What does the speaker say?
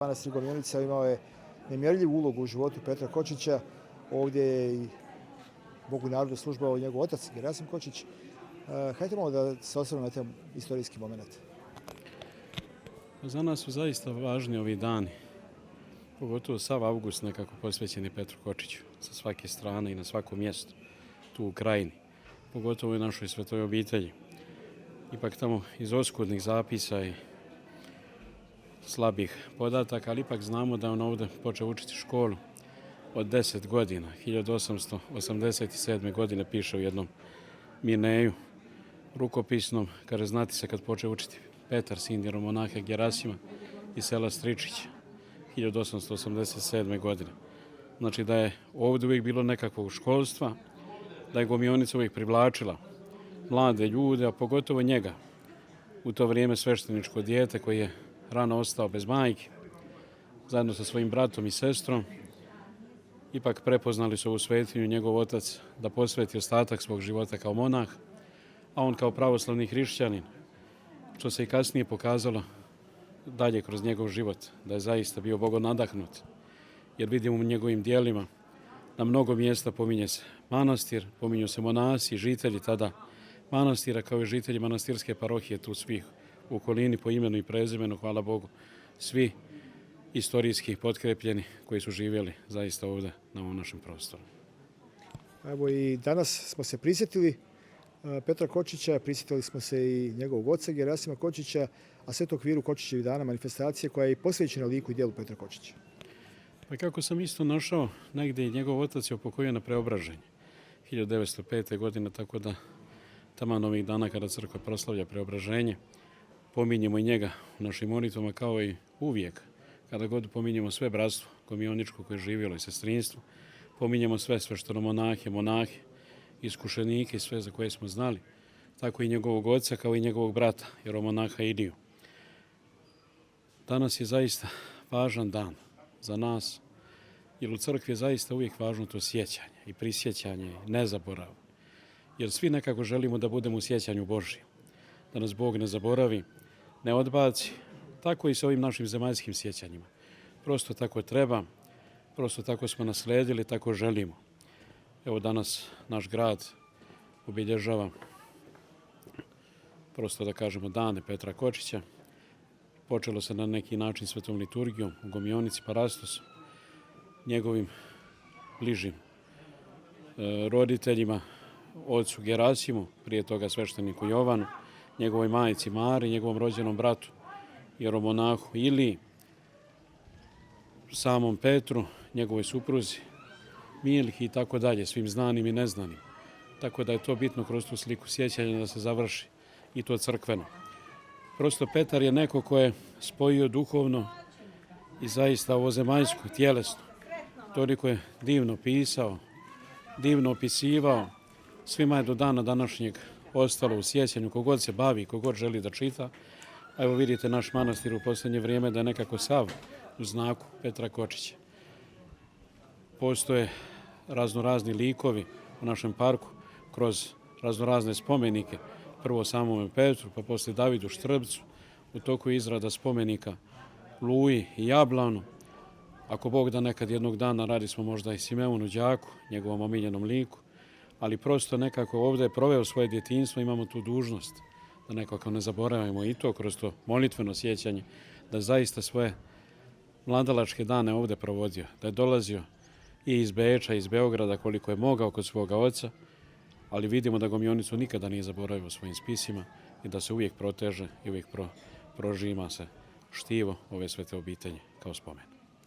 Manastir Gomionica imao je nemjerljivu ulogu u životu Petra Kočića. Ovdje je i Bogu i narodu službovao njegov otac Gerasim Kočić. Hajde malo da se osvrnemo na taj istorijski moment. Za nas su zaista važni ovi dani, pogotovo sav avgust nekako posvećen je Petru Kočiću sa svake strane i na svakom mjestu tu u krajini, pogotovo i našoj svetoj obitelji. Ipak tamo iz oskudnih zapisa i slabih podataka, ali ipak znamo da on ovdje počeo učiti školu od 10 godina. 1887. godine piše u jednom Mineju rukopisnom, kaže znati se kad počeo učiti Petar, sin jeromonaha Gerasima iz sela Stričić, 1887. godine. Znači da je ovdje uvijek bilo nekakvog školstva, da je Gomionica uvijek privlačila mlade ljude, a pogotovo njega, u to vrijeme svešteničko dijete koji je rano ostao bez majke, zajedno sa svojim bratom i sestrom. Ipak prepoznali su ovu svetinju njegov otac da posveti ostatak svog života kao monah, a on kao pravoslavni hrišćanin, što se i kasnije pokazalo dalje kroz njegov život, da je zaista bio bogonadahnut, jer vidimo u njegovim dijelima na mnogo mjesta pominje se manastir, pominju se monasi, žitelji tada manastira kao i žitelji manastirske parohije tu svih u okolini po imenu i prezimenu, hvala Bogu, svi istorijski potkrepljeni koji su živjeli zaista ovdje na ovom našem prostoru. Evo i danas smo se prisjetili Petra Kočića, prisjetili smo se i njegovog oca Gerasima Kočića, a sve to u okviru Kočićevih dana manifestacije koja je posvećena liku i djelu Petra Kočića. Pa kako sam isto našao, negdje i njegov otac je upokojio na Preobraženje 1905. godine, tako da taman ovih dana kada crkva proslavlja Preobraženje, pominjemo i njega u našim molitvama kao i uvijek. Kada god pominjemo sve bratstvo gomioničko koje je živjelo i sestrinstvo, pominjemo sve sveštenomonahe, monahe, iskušenike i sve za koje smo znali, tako i njegovog oca kao i njegovog brata, jeromonaha Iliju. Danas je zaista važan dan za nas, jer u crkvi je zaista uvijek važno to sjećanje i prisjećanje, nezaborav. Jer svi nekako želimo da budemo u sjećanju Božjem, da nas Bog ne zaboravi, ne odbaci, tako i sa ovim našim zemaljskim sjećanjima. Prosto tako treba, prosto tako smo nasledili, tako želimo. Evo danas naš grad obilježava, prosto da kažemo, dane Petra Kočića. Počelo se na neki način svetom liturgijom u Gomionici Parastosom, njegovim bližim roditeljima, ocu Gerasimu, prije toga svešteniku Jovanu, njegovoj majici Mari, njegovom rođenom bratu jeromonahu Iliji, samom Petru, njegovoj supruzi Milhi i tako dalje, svim znanim i neznanim. Tako da je to bitno kroz tu sliku sjećanja da se završi i to crkveno. Prosto Petar je neko ko je spojio duhovno i zaista ovozemaljsko, tjelesno. Toliko je divno pisao, divno opisivao. Svima je do dana današnjeg ostalo u sjećanju, kogod se bavi, kogod želi da čita. A evo vidite naš manastir u posljednje vrijeme da je nekako sav u znaku Petra Kočića. Postoje raznorazni likovi u našem parku kroz raznorazne spomenike. Prvo samome Petru, pa poslije Davidu Štrbcu, u toku izrada spomenika Luji i Jablanu. Ako Bog da nekad jednog dana radi smo možda i Simeonu Đaku, njegovom omiljenom liku, ali prosto nekako ovdje je proveo svoje djetinjstvo, imamo tu dužnost da nekako ne zaboravimo i to kroz to molitveno sjećanje, da zaista svoje mladalačke dane ovdje provodio, da je dolazio i iz Beča, iz Beograda koliko je mogao kod svoga oca, ali vidimo da Gomionicu nikada nije zaboravio u svojim spisima i da se uvijek proteže i uvijek prožima se štivo ove svete obitelji kao spomen.